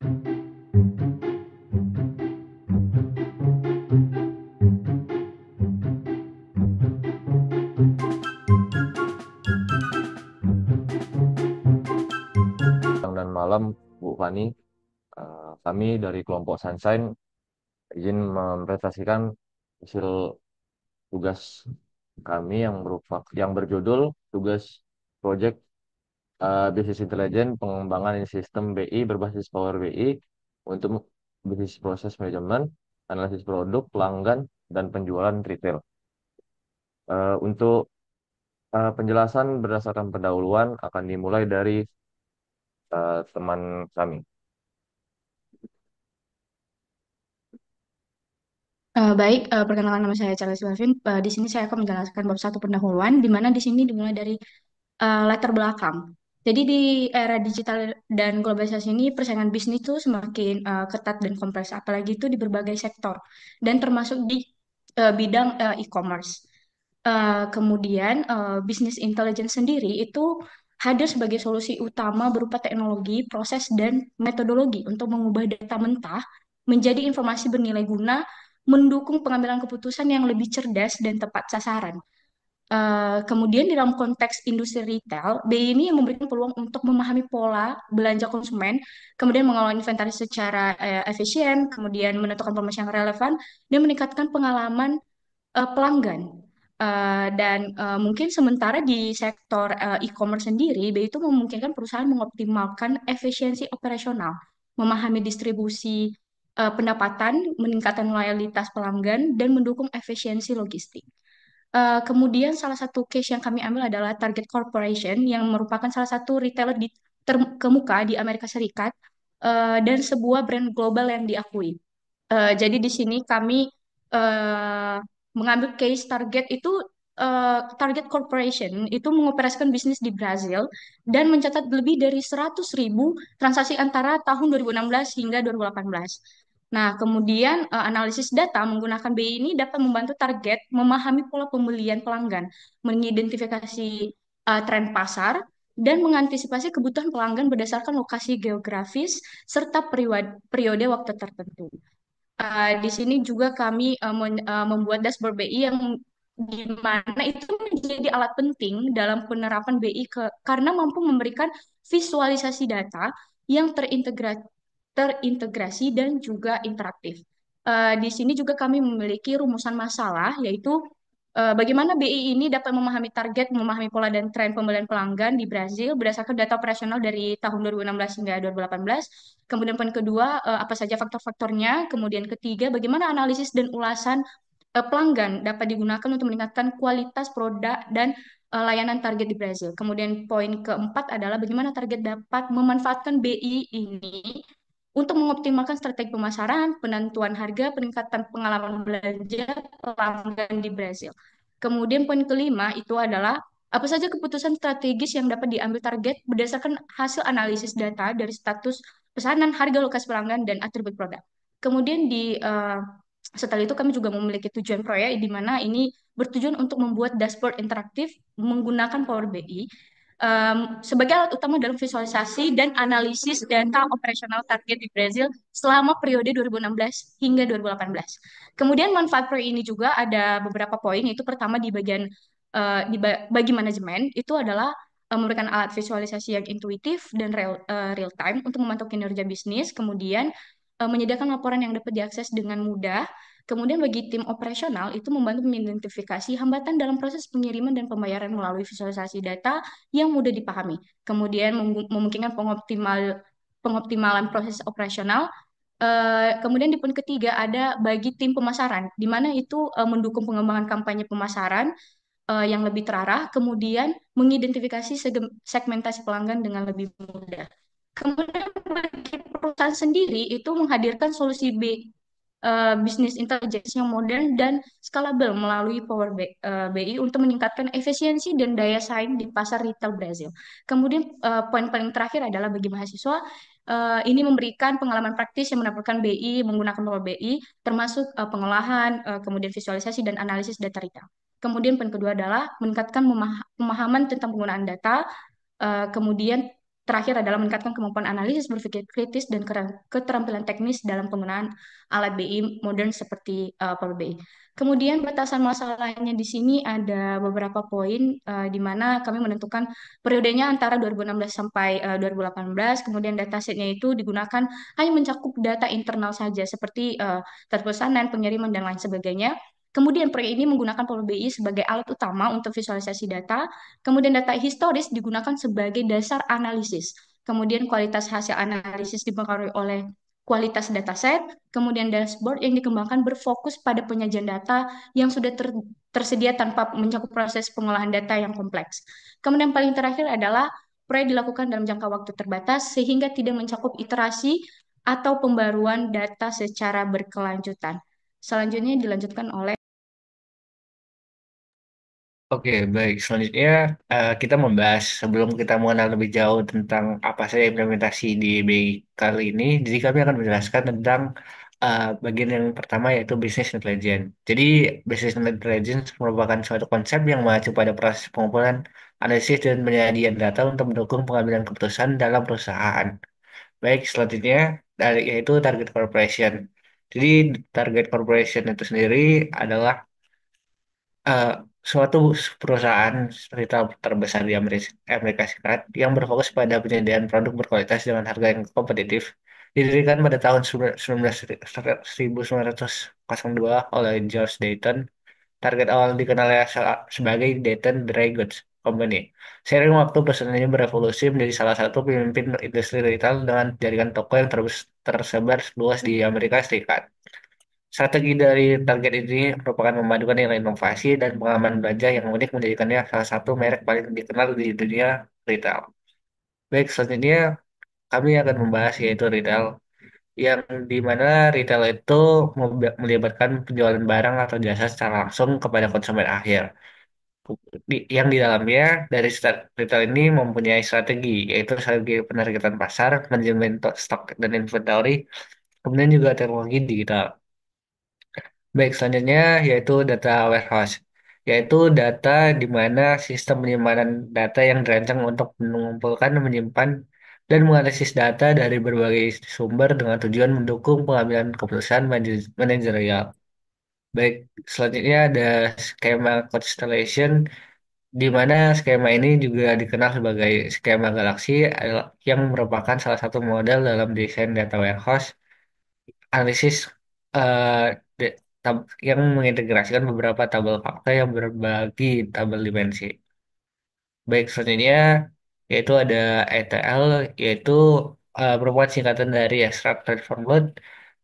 Siang dan malam, Bu Fani, kami dari kelompok Sunshine izin mempresentasikan hasil tugas kami yang berjudul tugas Project Business Intelligence pengembangan sistem BI berbasis Power BI untuk bisnis proses manajemen, analisis produk, pelanggan, dan penjualan retail. Untuk penjelasan berdasarkan pendahuluan akan dimulai dari teman kami. Baik, perkenalkan nama saya Charles Melvin. Di sini saya akan menjelaskan bab satu pendahuluan, di mana di sini dimulai dari latar belakang. Jadi di era digital dan globalisasi ini persaingan bisnis itu semakin ketat dan kompleks, apalagi itu di berbagai sektor dan termasuk di bidang e-commerce. Kemudian bisnis intelligence sendiri itu hadir sebagai solusi utama berupa teknologi, proses, dan metodologi untuk mengubah data mentah menjadi informasi bernilai guna, mendukung pengambilan keputusan yang lebih cerdas dan tepat sasaran. Kemudian di dalam konteks industri retail, BI ini yang memberikan peluang untuk memahami pola belanja konsumen, kemudian mengelola inventaris secara efisien, kemudian menentukan promosi yang relevan, dan meningkatkan pengalaman pelanggan. Dan mungkin sementara di sektor e-commerce sendiri, BI itu memungkinkan perusahaan mengoptimalkan efisiensi operasional, memahami distribusi pendapatan, meningkatkan loyalitas pelanggan, dan mendukung efisiensi logistik. Kemudian salah satu case yang kami ambil adalah Target Corporation yang merupakan salah satu retailer terkemuka di Amerika Serikat dan sebuah brand global yang diakui. Jadi di sini kami eh, mengambil case Target itu Target Corporation itu mengoperasikan bisnis di Brazil dan mencatat lebih dari 100.000 transaksi antara tahun 2016 hingga 2018. Nah, kemudian analisis data menggunakan BI ini dapat membantu target memahami pola pembelian pelanggan, mengidentifikasi tren pasar, dan mengantisipasi kebutuhan pelanggan berdasarkan lokasi geografis serta periode waktu tertentu. Di sini juga kami membuat dashboard BI yang di mana itu menjadi alat penting dalam penerapan BI karena mampu memberikan visualisasi data yang terintegrasi dan juga interaktif. Di sini juga kami memiliki rumusan masalah, yaitu bagaimana BI ini dapat memahami target, memahami pola dan tren pembelian pelanggan di Brazil berdasarkan data operasional dari tahun 2016 hingga 2018. Kemudian poin kedua, apa saja faktor-faktornya. Kemudian ketiga, bagaimana analisis dan ulasan pelanggan dapat digunakan untuk meningkatkan kualitas produk dan layanan target di Brazil. Kemudian poin keempat adalah bagaimana target dapat memanfaatkan BI ini untuk mengoptimalkan strategi pemasaran, penentuan harga, peningkatan pengalaman belanja pelanggan di Brazil. Kemudian poin kelima itu adalah apa saja keputusan strategis yang dapat diambil target berdasarkan hasil analisis data dari status pesanan, harga lokasi pelanggan, dan atribut produk. Kemudian setelah itu kami juga memiliki tujuan proyek di mana ini bertujuan untuk membuat dashboard interaktif menggunakan Power BI sebagai alat utama dalam visualisasi dan analisis data operasional target di Brazil selama periode 2016 hingga 2018. Kemudian manfaat proyek ini juga ada beberapa poin, yaitu pertama di bagian bagi manajemen itu adalah memberikan alat visualisasi yang intuitif dan real time untuk memantau kinerja bisnis, kemudian menyediakan laporan yang dapat diakses dengan mudah. Kemudian bagi tim operasional itu membantu mengidentifikasi hambatan dalam proses pengiriman dan pembayaran melalui visualisasi data yang mudah dipahami. Kemudian memungkinkan pengoptimalan proses operasional. Kemudian di poin ketiga ada bagi tim pemasaran, di mana itu mendukung pengembangan kampanye pemasaran yang lebih terarah, kemudian mengidentifikasi segmentasi pelanggan dengan lebih mudah. Kemudian bagi perusahaan sendiri itu menghadirkan solusi bisnis intelligence yang modern dan scalable melalui BI untuk meningkatkan efisiensi dan daya saing di pasar retail Brazil. Kemudian poin paling terakhir adalah bagi mahasiswa ini memberikan pengalaman praktis yang mendapatkan BI menggunakan Power BI termasuk pengolahan, kemudian visualisasi dan analisis data retail. Kemudian poin kedua adalah meningkatkan pemahaman tentang penggunaan data, kemudian terakhir adalah meningkatkan kemampuan analisis berpikir kritis dan keterampilan teknis dalam penggunaan alat BI modern seperti Power BI. Kemudian batasan masalahnya di sini ada beberapa poin di mana kami menentukan periodenya antara 2016 sampai 2018. Kemudian datasetnya itu digunakan hanya mencakup data internal saja seperti pesanan, pengiriman dan lain sebagainya. Kemudian proyek ini menggunakan Power BI sebagai alat utama untuk visualisasi data. Kemudian data historis digunakan sebagai dasar analisis. Kemudian kualitas hasil analisis dipengaruhi oleh kualitas dataset. Kemudian dashboard yang dikembangkan berfokus pada penyajian data yang sudah tersedia tanpa mencakup proses pengolahan data yang kompleks. Kemudian paling terakhir adalah proyek dilakukan dalam jangka waktu terbatas sehingga tidak mencakup iterasi atau pembaruan data secara berkelanjutan. Selanjutnya dilanjutkan oleh Oke, baik. Selanjutnya kita membahas sebelum kita mengenal lebih jauh tentang apa saja implementasi di BI kali ini. Jadi kami akan menjelaskan tentang bagian yang pertama yaitu business intelligence. Jadi business intelligence merupakan suatu konsep yang mengacu pada proses pengumpulan, analisis dan penyajian data untuk mendukung pengambilan keputusan dalam perusahaan. Baik, selanjutnya yaitu target corporation. Jadi target corporation itu sendiri adalah eh, suatu perusahaan retail terbesar di Amerika Serikat yang berfokus pada penyediaan produk berkualitas dengan harga yang kompetitif. Didirikan pada tahun 1902 oleh George Dayton, target awal dikenal sebagai Dayton Dry Goods Company. Seiring waktu perusahaan ini berevolusi menjadi salah satu pemimpin industri retail dengan jaringan toko yang tersebar luas di Amerika Serikat. Strategi dari target ini merupakan memadukan nilai inovasi dan pengalaman belanja yang unik menjadikannya salah satu merek paling dikenal di dunia retail. Baik, selanjutnya kami akan membahas yaitu retail, yang di mana retail itu melibatkan penjualan barang atau jasa secara langsung kepada konsumen akhir. Yang di dalamnya dari retail ini mempunyai strategi, yaitu strategi penargetan pasar, manajemen stok dan inventory, kemudian juga teknologi digital. Baik, selanjutnya yaitu data warehouse, yaitu data di mana sistem penyimpanan data yang dirancang untuk mengumpulkan, menyimpan, dan menganalisis data dari berbagai sumber dengan tujuan mendukung pengambilan keputusan manajerial. Baik, selanjutnya ada skema constellation, di mana skema ini juga dikenal sebagai skema galaksi, yang merupakan salah satu model dalam desain data warehouse analisis eh, yang mengintegrasikan beberapa tabel fakta yang berbagi tabel dimensi. Baik, selanjutnya yaitu ada ETL, yaitu merupakan singkatan dari Extract Transform Load,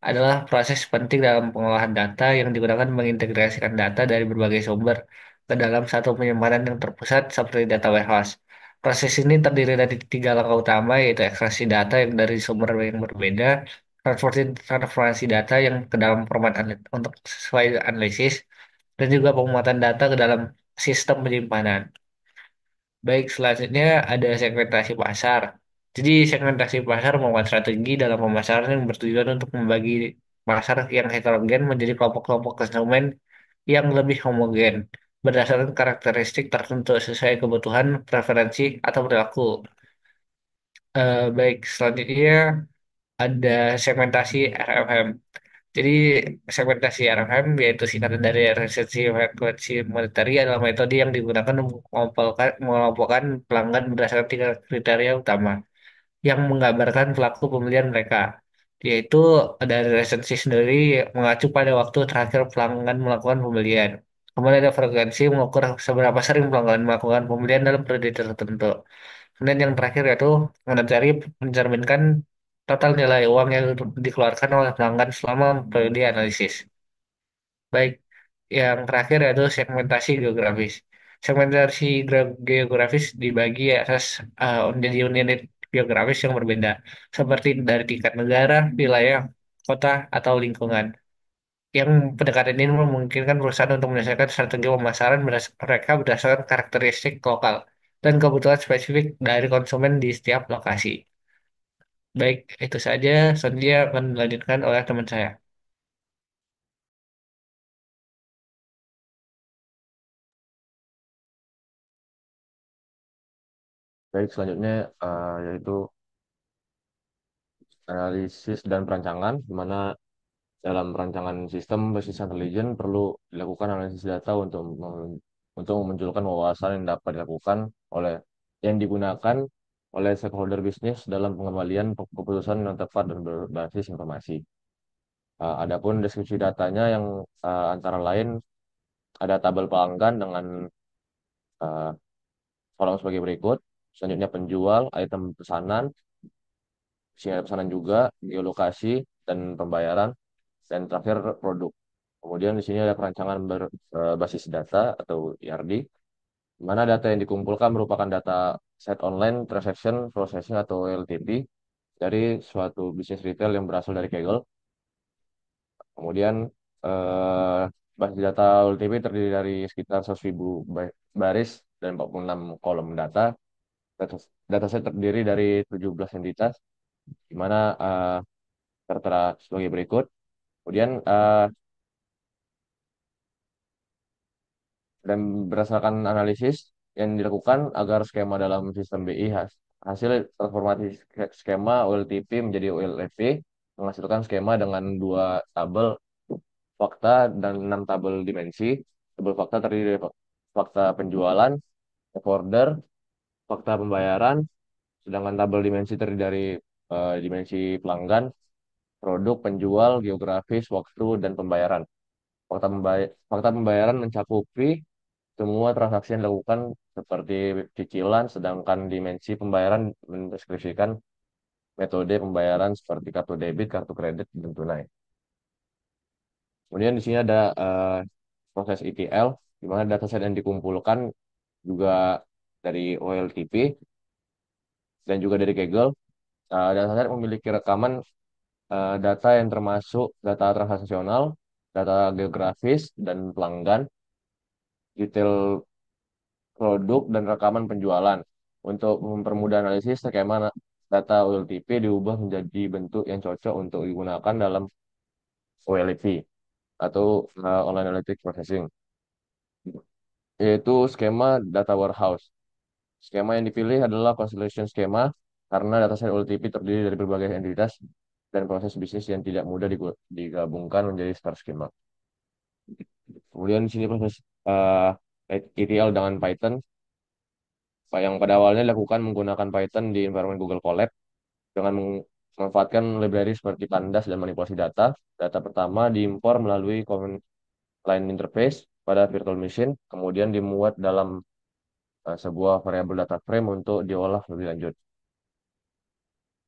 adalah proses penting dalam pengolahan data yang digunakan mengintegrasikan data dari berbagai sumber ke dalam satu penyimpanan yang terpusat seperti data warehouse. Proses ini terdiri dari tiga langkah utama, yaitu ekstraksi data yang dari sumber yang berbeda, transformasi data yang ke dalam format untuk sesuai analisis, dan juga pemuatan data ke dalam sistem penyimpanan. Baik, selanjutnya ada segmentasi pasar. Jadi segmentasi pasar merupakan strategi dalam pemasaran yang bertujuan untuk membagi pasar yang heterogen menjadi kelompok-kelompok konsumen yang lebih homogen berdasarkan karakteristik tertentu sesuai kebutuhan, preferensi, atau perilaku. Baik, selanjutnya ada segmentasi RFM. Jadi segmentasi RFM yaitu singkatan dari resensi frekuensi monetary adalah metode yang digunakan untuk mengelompokkan pelanggan berdasarkan tiga kriteria utama yang menggambarkan pelaku pembelian mereka, yaitu dari resensi sendiri mengacu pada waktu terakhir pelanggan melakukan pembelian. Kemudian ada frekuensi mengukur seberapa sering pelanggan melakukan pembelian dalam periode tertentu. Kemudian yang terakhir yaitu monetary mencerminkan total nilai uang yang dikeluarkan oleh pelanggan selama periode analisis. Baik, yang terakhir yaitu segmentasi geografis. Segmentasi geografis dibagi atas menjadi unit geografis yang berbeda, seperti dari tingkat negara, wilayah, kota, atau lingkungan. Yang pendekatan ini memungkinkan perusahaan untuk menyelesaikan strategi pemasaran mereka berdasarkan karakteristik lokal dan kebutuhan spesifik dari konsumen di setiap lokasi. Baik, itu saja. Selanjutnya akan dilanjutkan oleh teman saya. Baik, Baik, selanjutnya yaitu analisis dan perancangan, di mana dalam perancangan sistem business intelligence perlu dilakukan analisis data untuk memunculkan wawasan yang dapat dilakukan oleh yang digunakan oleh stakeholder bisnis dalam pengembalian keputusan yang tepat dan berbasis informasi. Adapun deskripsi datanya yang antara lain ada tabel pelanggan dengan uh, kolom sebagai berikut. Selanjutnya penjual, item pesanan, sinyal pesanan juga, geolokasi, dan pembayaran, dan terakhir produk. Kemudian di sini ada perancangan berbasis data atau ERD, di mana data yang dikumpulkan merupakan data set online, transaction, processing atau LTP dari suatu bisnis retail yang berasal dari Kaggle. Kemudian eh, basis data LTP terdiri dari sekitar 100.000 baris dan 46 kolom data. Data, Dataset terdiri dari 17 entitas, di mana tertera sebagai berikut. Kemudian dan berdasarkan analisis yang dilakukan agar skema dalam sistem BI hasil transformasi skema OLTP menjadi OLFP menghasilkan skema dengan dua tabel fakta dan 6 tabel dimensi. Tabel fakta terdiri dari fakta penjualan, order, fakta pembayaran, sedangkan tabel dimensi terdiri dari dimensi pelanggan, produk, penjual, geografis, waktu, dan pembayaran. Fakta pembayaran mencakupi semua transaksi yang dilakukan seperti cicilan, sedangkan dimensi pembayaran mendeskripsikan metode pembayaran seperti kartu debit, kartu kredit, dan tunai. Kemudian di sini ada proses ETL, di mana dataset yang dikumpulkan juga dari OLTP dan juga dari Kaggle. Dataset memiliki rekaman data yang termasuk data transaksional, data geografis dan pelanggan, detail produk, dan rekaman penjualan. Untuk mempermudah analisis, skema data OLTP diubah menjadi bentuk yang cocok untuk digunakan dalam OLTP atau Online Analytics Processing, yaitu skema data warehouse. Skema yang dipilih adalah constellation skema karena dataset OLTP terdiri dari berbagai entitas dan proses bisnis yang tidak mudah digabungkan menjadi star skema. Kemudian di sini proses uh, ETL dengan Python, yang pada awalnya dilakukan menggunakan Python di environment Google Colab dengan memanfaatkan library seperti Pandas dan manipulasi data. Data pertama diimpor melalui command line interface pada virtual machine, kemudian dimuat dalam sebuah variabel data frame untuk diolah lebih lanjut.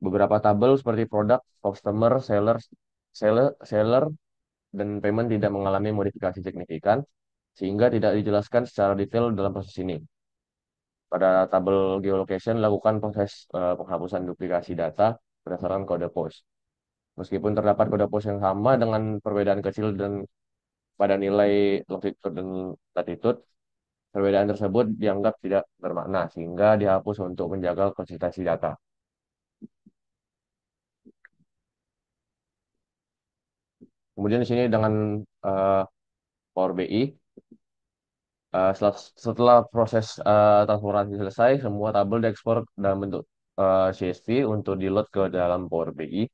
Beberapa tabel seperti produk, customer, seller, dan payment tidak mengalami modifikasi signifikan, sehingga tidak dijelaskan secara detail dalam proses ini. Pada tabel geolocation, lakukan proses penghapusan duplikasi data berdasarkan kode POS. Meskipun terdapat kode POS yang sama dengan perbedaan kecil dan pada nilai longitude dan latitude, perbedaan tersebut dianggap tidak bermakna, sehingga dihapus untuk menjaga konsistensi data. Kemudian di sini dengan uh, Power BI, setelah proses transformasi selesai, semua tabel diekspor dalam bentuk CSV untuk di-load ke dalam Power BI.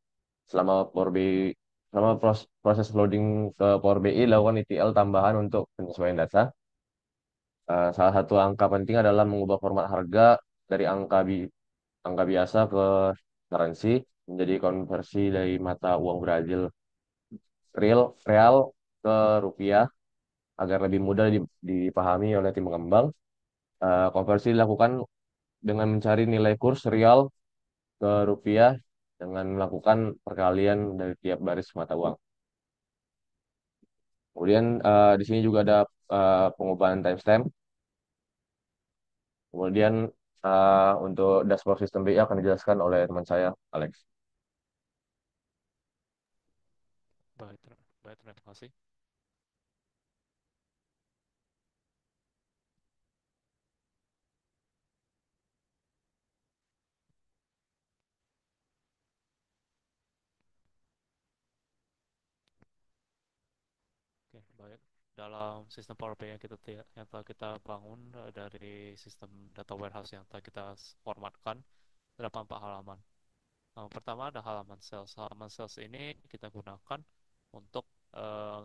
Selama Power BI, selama proses loading ke Power BI, lakukan ETL tambahan untuk penyesuaian data. Salah satu angka penting adalah mengubah format harga dari angka biasa ke currency menjadi konversi dari mata uang Brazil real ke rupiah agar lebih mudah dipahami oleh tim pengembang. Konversi dilakukan dengan mencari nilai kurs real ke rupiah dengan melakukan perkalian dari tiap baris mata uang. Kemudian di sini juga ada pengubahan timestamp. Kemudian untuk dashboard sistem BI akan dijelaskan oleh teman saya, Alex. Baik, baik, terima kasih. Oke, baik. dalam sistem Power BI yang telah kita bangun dari sistem data warehouse yang telah kita formatkan terdapat 4 halaman. Pertama ada halaman sales. Halaman sales ini kita gunakan untuk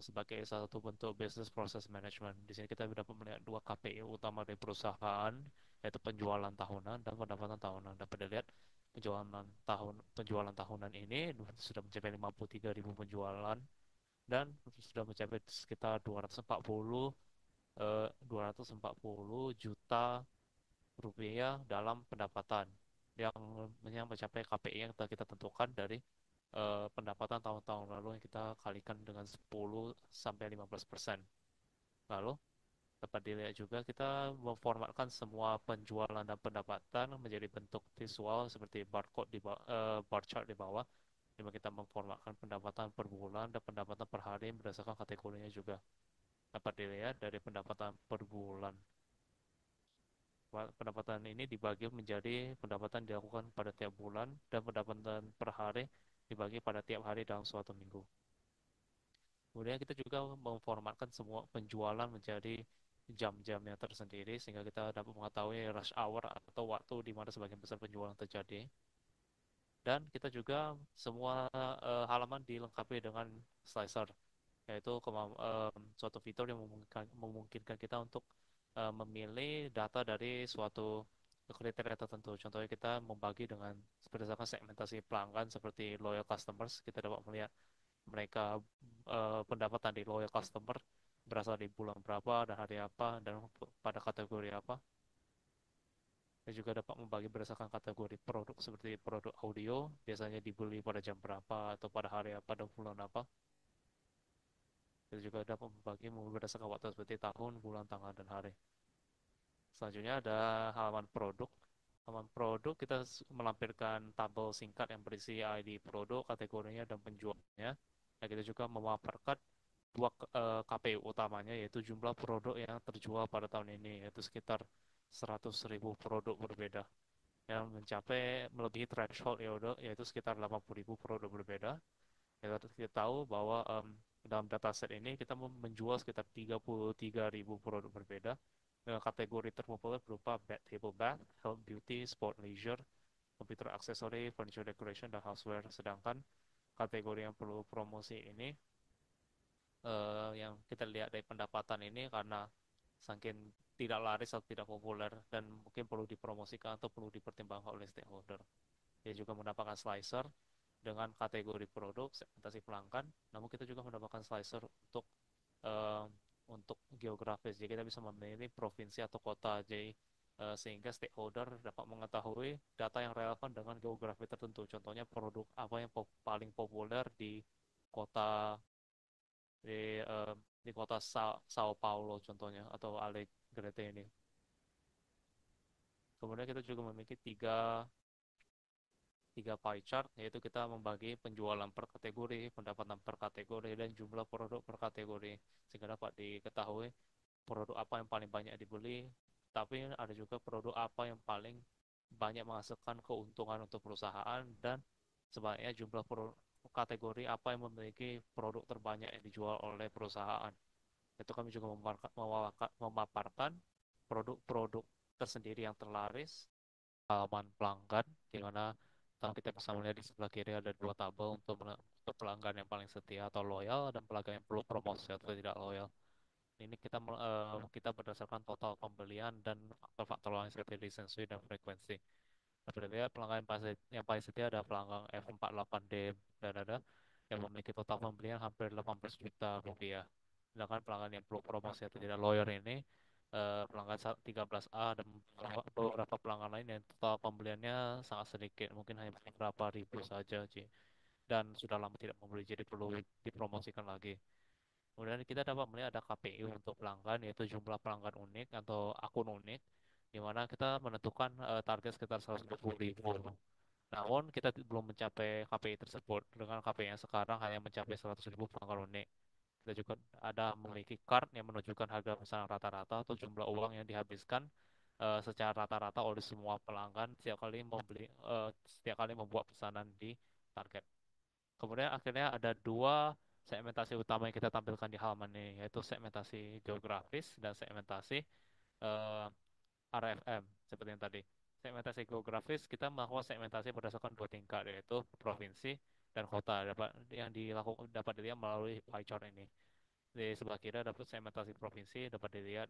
sebagai salah satu bentuk business process management. Di sini kita dapat melihat 2 KPI utama dari perusahaan, yaitu penjualan tahunan dan pendapatan tahunan. Dapat dilihat penjualan tahunan ini sudah mencapai 53.000 penjualan dan sudah mencapai sekitar 240 juta rupiah dalam pendapatan yang mencapai KPI yang telah kita tentukan dari pendapatan tahun-tahun lalu yang kita kalikan dengan 10 sampai 15%. Lalu dapat dilihat juga kita memformatkan semua penjualan dan pendapatan menjadi bentuk visual seperti bar chart di bawah, di mana kita memformatkan pendapatan per bulan dan pendapatan per hari berdasarkan kategorinya juga. Dapat dilihat dari pendapatan per bulan. Pendapatan ini dibagi menjadi pendapatan dilakukan pada tiap bulan dan pendapatan per hari dibagi pada tiap hari dalam suatu minggu. Kemudian kita juga memformatkan semua penjualan menjadi jam-jamnya tersendiri sehingga kita dapat mengetahui rush hour atau waktu di mana sebagian besar penjualan terjadi. Dan kita juga semua halaman dilengkapi dengan slicer, yaitu suatu fitur yang memungkinkan kita untuk memilih data dari suatu kriteria tertentu. Contohnya kita membagi dengan berdasarkan segmentasi pelanggan seperti loyal customers, kita dapat melihat mereka pendapatan di loyal customer berasal di bulan berapa dan hari apa dan pada kategori apa. Dan juga dapat membagi berdasarkan kategori produk seperti produk audio biasanya dibeli pada jam berapa atau pada hari apa dan bulan apa. Kita juga dapat membagi berdasarkan waktu seperti tahun, bulan, tanggal, dan hari. Selanjutnya ada halaman produk. Halaman produk kita melampirkan tabel singkat yang berisi ID produk, kategorinya, dan penjualnya. Dan kita juga memaparkan 2 KPI utamanya, yaitu jumlah produk yang terjual pada tahun ini, yaitu sekitar 100.000 produk berbeda yang mencapai melebihi threshold yaitu sekitar 80.000 produk berbeda. Kita tahu bahwa dalam dataset ini kita menjual sekitar 33.000 produk berbeda dengan kategori terpopuler berupa bed table bath, health beauty, sport leisure, computer accessory, furniture decoration, dan houseware. Sedangkan kategori yang perlu promosi ini yang kita lihat dari pendapatan ini karena saking tidak laris atau tidak populer dan mungkin perlu dipromosikan atau perlu dipertimbangkan oleh stakeholder. Dia juga mendapatkan slicer dengan kategori produk, segmentasi pelanggan, namun kita juga mendapatkan slicer uh, untuk geografis. Jadi kita bisa memilih provinsi atau kota. Jadi sehingga stakeholder dapat mengetahui data yang relevan dengan geografi tertentu. Contohnya produk apa yang paling populer kota di uh, di kota Sao Paulo contohnya atau Allegretti ini. Kemudian kita juga memiliki tiga pie chart, yaitu kita membagi penjualan per kategori, pendapatan per kategori, dan jumlah produk per kategori, sehingga dapat diketahui produk apa yang paling banyak dibeli, tapi ada juga produk apa yang paling banyak menghasilkan keuntungan untuk perusahaan, dan sebaliknya jumlah kategori apa yang memiliki produk terbanyak yang dijual oleh perusahaan. Itu kami juga memaparkan produk-produk tersendiri yang terlaris, halaman pelanggan, di mana kita bisa melihat di sebelah kiri ada 2 tabel untuk pelanggan yang paling setia atau loyal dan pelanggan yang perlu promosi atau tidak loyal. Ini kita berdasarkan total pembelian dan faktor-faktor lain seperti lisensi dan frekuensi. Berarti pelanggan yang paling setia ada pelanggan F48D dan ada yang memiliki total pembelian hampir 18 juta rupiah. Sedangkan pelanggan yang perlu promosi atau tidak loyal ini pelanggan 13A dan beberapa pelanggan lain yang total pembeliannya sangat sedikit, mungkin hanya beberapa ribu saja, dan sudah lama tidak membeli jadi perlu dipromosikan lagi. Kemudian kita dapat melihat ada KPI untuk pelanggan, yaitu jumlah pelanggan unik atau akun unik, di mana kita menentukan target sekitar 120.000. Namun kita belum mencapai KPI tersebut. Dengan KPI yang sekarang hanya mencapai 100.000 pelanggan unik. Kita juga ada memiliki card yang menunjukkan harga pesanan rata-rata atau jumlah uang yang dihabiskan secara rata-rata oleh semua pelanggan setiap kali membuat pesanan di target. Kemudian akhirnya ada 2 segmentasi utama yang kita tampilkan di halaman ini, yaitu segmentasi geografis dan segmentasi eh, RFM seperti yang tadi. Segmentasi geografis kita melakukan segmentasi berdasarkan dua tingkat, yaitu provinsi dan kota, yang dilakukan dapat dilihat melalui pie chart ini. Di sebelah kiri dapat segmentasi provinsi, dapat dilihat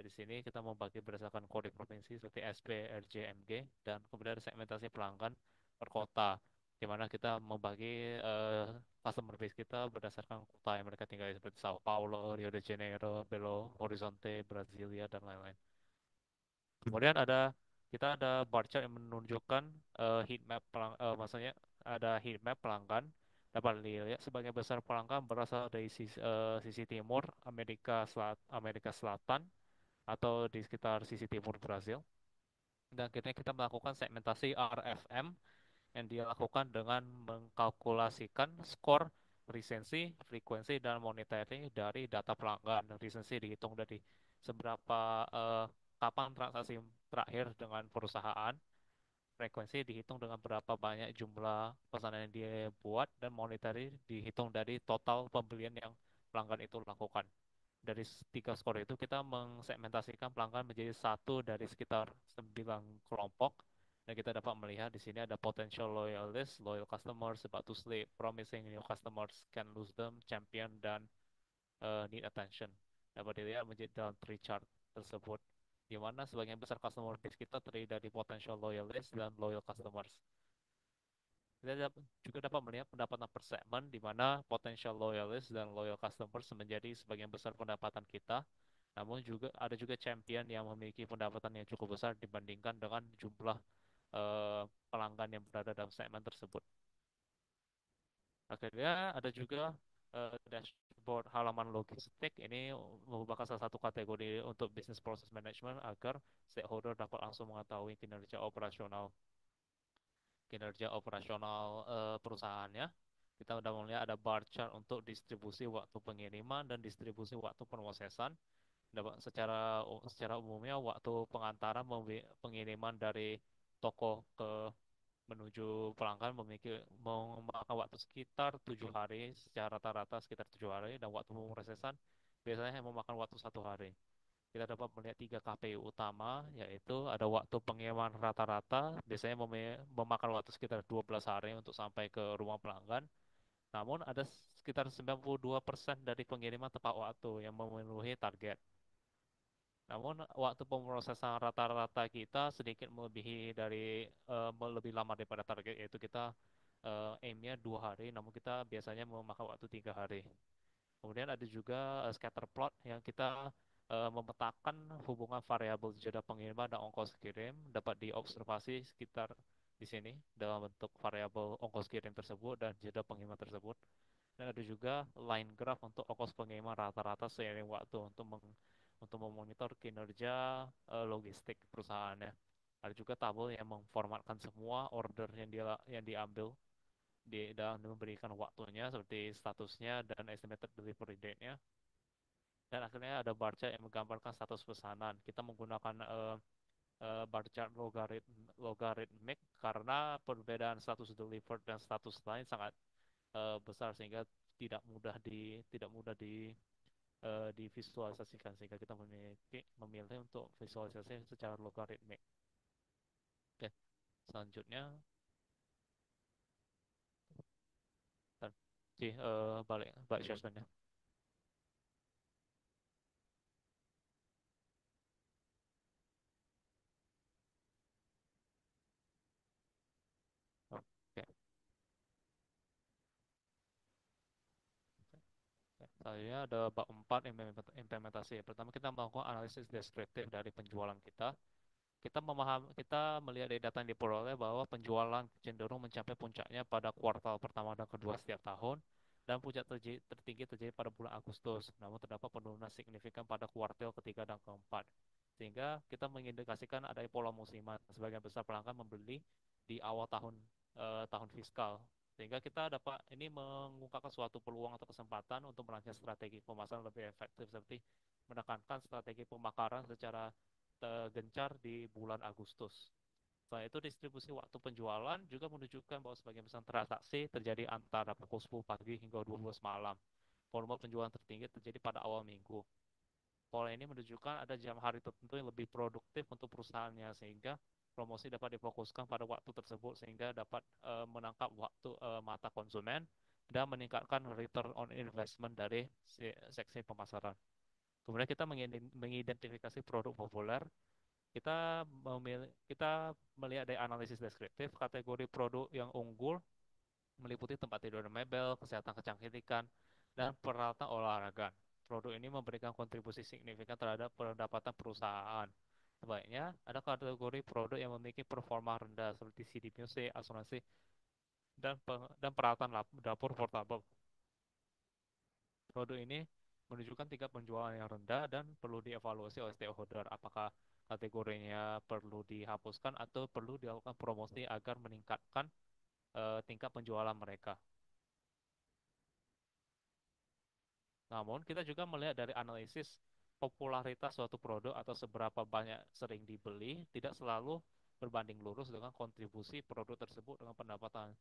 di sini kita membagi berdasarkan kode provinsi seperti SP, RJ, MG, dan kemudian segmentasi pelanggan per kota, di mana kita membagi customer base kita berdasarkan kota yang mereka tinggali seperti Sao Paulo, Rio de Janeiro, Belo Horizonte, Brasilia, dan lain-lain. Kemudian kita ada bar chart yang menunjukkan heat map maksudnya ada heat map pelanggan. Dapat dilihat sebagian besar pelanggan berasal dari sisi timur Amerika Selatan atau di sekitar sisi timur Brazil. Dan akhirnya kita melakukan segmentasi RFM yang dilakukan dengan mengkalkulasikan skor recency, frekuensi, dan monetary dari data pelanggan. Recency dihitung dari seberapa kapan transaksi terakhir dengan perusahaan. Frekuensi dihitung dengan berapa banyak jumlah pesanan yang dia buat, dan monetary dihitung dari total pembelian yang pelanggan itu lakukan. Dari tiga skor itu kita mengsegmentasikan pelanggan menjadi satu dari sekitar 9 kelompok, dan kita dapat melihat di sini ada potential loyalist, loyal customers, about to sleep, promising new customers, can lose them, champion, dan need attention. Dapat dilihat menjadi dalam tree chart tersebut, di mana sebagian besar customer base kita terdiri dari potential loyalist dan loyal customers. Juga dapat melihat pendapatan per segmen, di mana potential loyalist dan loyal customers menjadi sebagian besar pendapatan kita. Namun ada juga champion yang memiliki pendapatan yang cukup besar dibandingkan dengan jumlah pelanggan yang berada dalam segmen tersebut. Akhirnya ada juga dashboard halaman logistik. Ini merupakan salah satu kategori untuk business process management agar stakeholder dapat langsung mengetahui kinerja operasional perusahaannya. Kita udah melihat ada bar chart untuk distribusi waktu pengiriman dan distribusi waktu proses. Secara umumnya waktu pengiriman dari toko ke menuju pelanggan memakan waktu sekitar 7 hari, secara rata-rata sekitar 7 hari, dan waktu pemrosesan biasanya memakan waktu 1 hari. Kita dapat melihat 3 KPI utama, yaitu ada waktu pengiriman rata-rata biasanya memakan waktu sekitar 12 hari untuk sampai ke rumah pelanggan. Namun ada sekitar 92% dari pengiriman tepat waktu yang memenuhi target. Namun waktu pemrosesan rata-rata kita sedikit lebih lama daripada target, yaitu kita aimnya 2 hari, namun kita biasanya memakan waktu 3 hari. Kemudian ada juga scatter plot yang kita memetakan hubungan variabel jeda pengiriman dan ongkos kirim, dapat diobservasi sekitar di sini dalam bentuk variabel ongkos kirim tersebut dan jeda pengiriman tersebut. Dan ada juga line graph untuk ongkos pengiriman rata-rata seiring waktu untuk memonitor kinerja logistik perusahaannya. Ada juga tabel yang memformatkan semua order yang diambil dan memberikan waktunya seperti statusnya dan estimated delivery date-nya. Dan akhirnya ada bar chart yang menggambarkan status pesanan. Kita menggunakan bar chart logarithmic karena perbedaan status delivered dan status lain sangat besar, sehingga tidak mudah divisualisasikan, sehingga kita memilih untuk visualisasi secara logaritmik. Oke, selanjutnya dan balik balik share. Oke. Selanjutnya ada bab 4, implementasi. Pertama, kita melakukan analisis deskriptif dari penjualan kita. Kita melihat dari data yang diperoleh bahwa penjualan cenderung mencapai puncaknya pada kuartal pertama dan kedua setiap tahun, dan puncak tertinggi terjadi pada bulan Agustus. Namun terdapat penurunan signifikan pada kuartil ketiga dan keempat, sehingga kita mengindikasikan ada pola musiman. Sebagian besar pelanggan membeli di awal tahun fiskal, sehingga kita dapat ini mengungkapkan suatu peluang atau kesempatan untuk merancang strategi pemasaran lebih efektif, seperti menekankan strategi pemakaran secara gencar di bulan Agustus. Selain itu, distribusi waktu penjualan juga menunjukkan bahwa sebagian besar transaksi terjadi antara pukul 10 pagi hingga 12 malam. Volume penjualan tertinggi terjadi pada awal minggu. Pola ini menunjukkan ada jam hari tertentu yang lebih produktif untuk perusahaannya, sehingga promosi dapat difokuskan pada waktu tersebut sehingga dapat menangkap waktu mata konsumen dan meningkatkan return on investment dari seksi pemasaran. Kemudian kita mengidentifikasi produk populer. Kita melihat dari analisis deskriptif kategori produk yang unggul meliputi tempat tidur dan mebel, kesehatan kecantikan, dan peralatan olahraga. Produk ini memberikan kontribusi signifikan terhadap pendapatan perusahaan. Sebaliknya, ada kategori produk yang memiliki performa rendah seperti CD music, asuransi, dan peralatan dapur portable. Produk ini menunjukkan tingkat penjualan yang rendah dan perlu dievaluasi oleh stakeholder. Apakah kategorinya perlu dihapuskan atau perlu dilakukan promosi agar meningkatkan tingkat penjualan mereka. Namun, kita juga melihat dari analisis popularitas suatu produk atau seberapa banyak sering dibeli tidak selalu berbanding lurus dengan kontribusi produk tersebut dengan pendapatan.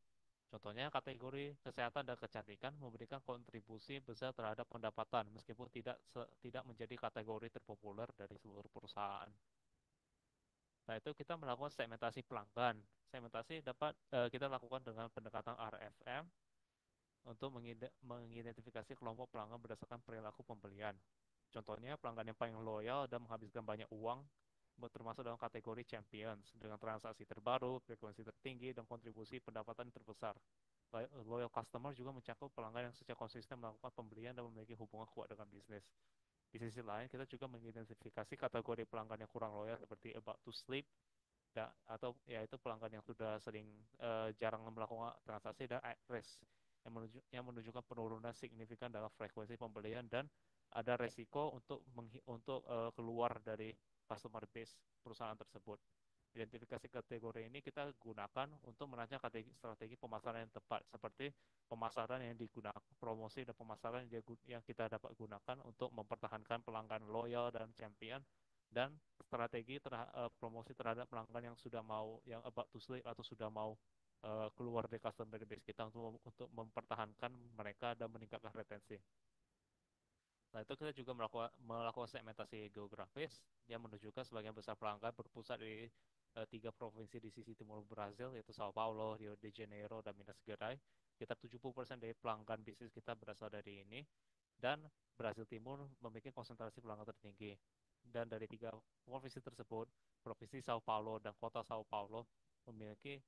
Contohnya, kategori kesehatan dan kecantikan memberikan kontribusi besar terhadap pendapatan meskipun tidak menjadi kategori terpopuler dari seluruh perusahaan. Nah, itu kita melakukan segmentasi pelanggan. Segmentasi dapat kita lakukan dengan pendekatan RFM untuk mengidentifikasi kelompok pelanggan berdasarkan perilaku pembelian. Contohnya, pelanggan yang paling loyal dan menghabiskan banyak uang termasuk dalam kategori champions dengan transaksi terbaru, frekuensi tertinggi, dan kontribusi pendapatan terbesar. Loyal customer juga mencakup pelanggan yang secara konsisten melakukan pembelian dan memiliki hubungan kuat dengan bisnis. Di sisi lain, kita juga mengidentifikasi kategori pelanggan yang kurang loyal seperti about to sleep, atau yaitu pelanggan yang sudah sering jarang melakukan transaksi, dan at risk yang menunjukkan penurunan signifikan dalam frekuensi pembelian dan ada resiko untuk keluar dari customer base perusahaan tersebut. Identifikasi kategori ini kita gunakan untuk merancang strategi pemasaran yang tepat, seperti pemasaran yang digunakan, promosi dan pemasaran yang kita dapat gunakan untuk mempertahankan pelanggan loyal dan champion, dan strategi promosi terhadap pelanggan yang sudah mau, yang about to sleep atau sudah mau keluar dari customer base kita untuk mempertahankan mereka dan meningkatkan retensi. Nah, itu kita juga melakukan segmentasi geografis yang menunjukkan sebagian besar pelanggan berpusat di 3 provinsi di sisi timur Brazil, yaitu Sao Paulo, Rio de Janeiro, dan Minas Gerais. Sekitar 70% dari pelanggan bisnis kita berasal dari ini, dan Brazil Timur memiliki konsentrasi pelanggan tertinggi. Dan dari 3 provinsi tersebut, Provinsi Sao Paulo dan Kota Sao Paulo memiliki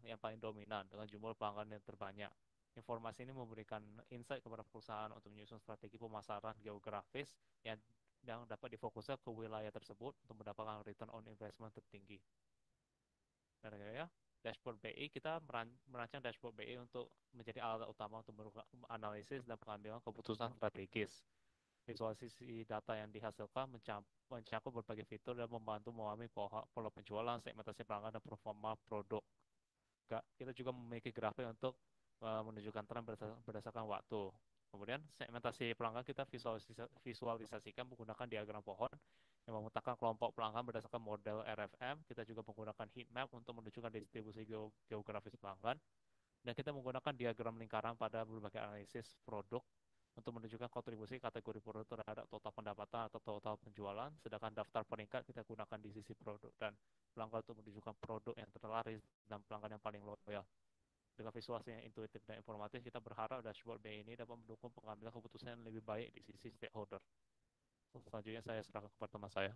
yang paling dominan dengan jumlah pelanggan yang terbanyak. Informasi ini memberikan insight kepada perusahaan untuk menyusun strategi pemasaran geografis yang dapat difokuskan ke wilayah tersebut untuk mendapatkan return on investment tertinggi. Dan ya, dashboard BI, kita merancang dashboard BI untuk menjadi alat utama untuk analisis dan pengambilan keputusan strategis. Visualisasi data yang dihasilkan mencakup berbagai fitur dan membantu memahami pola penjualan, segmentasi pelanggan, dan performa produk. Kita juga memiliki grafik untuk menunjukkan tren berdasarkan waktu. Kemudian segmentasi pelanggan kita visualisasikan menggunakan diagram pohon yang memetakan kelompok pelanggan berdasarkan model RFM. Kita juga menggunakan heat map untuk menunjukkan distribusi geografis pelanggan. Dan kita menggunakan diagram lingkaran pada berbagai analisis produk untuk menunjukkan kontribusi kategori produk terhadap total pendapatan atau total penjualan. Sedangkan daftar peringkat kita gunakan di sisi produk dan pelanggan untuk menunjukkan produk yang terlaris dan pelanggan yang paling loyal. Dengan visualisasi yang intuitif dan informatif, kita berharap dashboard BI ini dapat mendukung pengambilan keputusan yang lebih baik di sisi stakeholder. Selanjutnya saya serahkan kepada teman saya.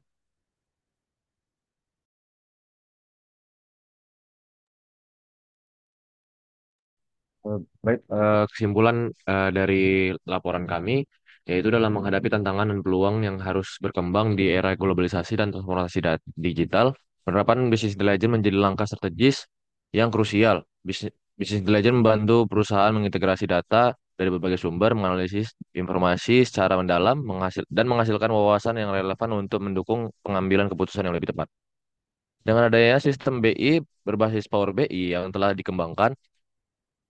Baik, kesimpulan dari laporan kami yaitu dalam menghadapi tantangan dan peluang yang harus berkembang di era globalisasi dan transformasi digital, penerapan bisnis intelligence menjadi langkah strategis yang krusial. Bisnis intelligence membantu perusahaan mengintegrasi data dari berbagai sumber, menganalisis informasi secara mendalam, dan menghasilkan wawasan yang relevan untuk mendukung pengambilan keputusan yang lebih tepat. Dengan adanya sistem BI berbasis Power BI yang telah dikembangkan,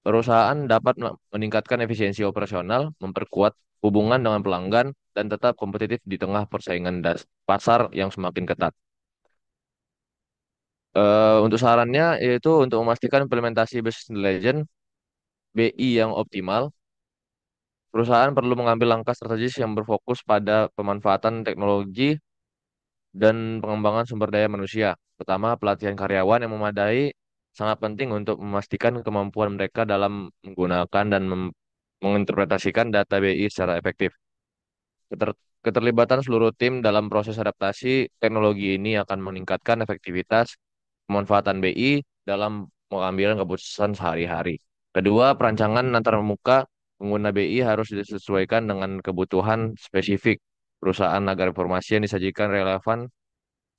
perusahaan dapat meningkatkan efisiensi operasional, memperkuat hubungan dengan pelanggan, dan tetap kompetitif di tengah persaingan pasar yang semakin ketat. Untuk sarannya yaitu untuk memastikan implementasi business intelligence BI yang optimal, perusahaan perlu mengambil langkah strategis yang berfokus pada pemanfaatan teknologi dan pengembangan sumber daya manusia. Pertama, pelatihan karyawan yang memadai sangat penting untuk memastikan kemampuan mereka dalam menggunakan dan menginterpretasikan data BI secara efektif. Keterlibatan seluruh tim dalam proses adaptasi teknologi ini akan meningkatkan efektivitas pemanfaatan BI dalam mengambil keputusan sehari-hari. Kedua, perancangan antarmuka pengguna BI harus disesuaikan dengan kebutuhan spesifik perusahaan agar informasi yang disajikan relevan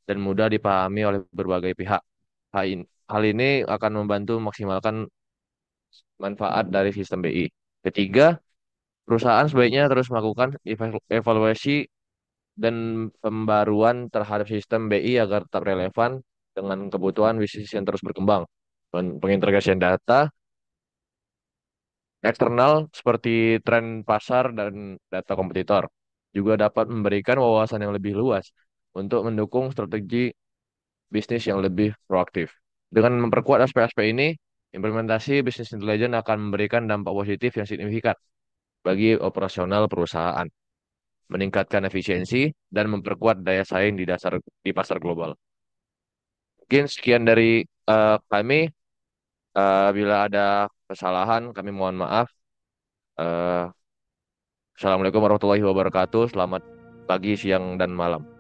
dan mudah dipahami oleh berbagai pihak. Hal ini akan membantu memaksimalkan manfaat dari sistem BI. Ketiga, perusahaan sebaiknya terus melakukan evaluasi dan pembaruan terhadap sistem BI agar tetap relevan dengan kebutuhan bisnis yang terus berkembang. Pengintegrasian data eksternal seperti tren pasar dan data kompetitor juga dapat memberikan wawasan yang lebih luas untuk mendukung strategi bisnis yang lebih proaktif. Dengan memperkuat aspek-aspek ini, implementasi bisnis intelijen akan memberikan dampak positif yang signifikan bagi operasional perusahaan, meningkatkan efisiensi, dan memperkuat daya saing di pasar global. Mungkin sekian dari kami. Bila ada kesalahan, kami mohon maaf. Eh, Assalamualaikum warahmatullahi wabarakatuh. Selamat pagi, siang, dan malam.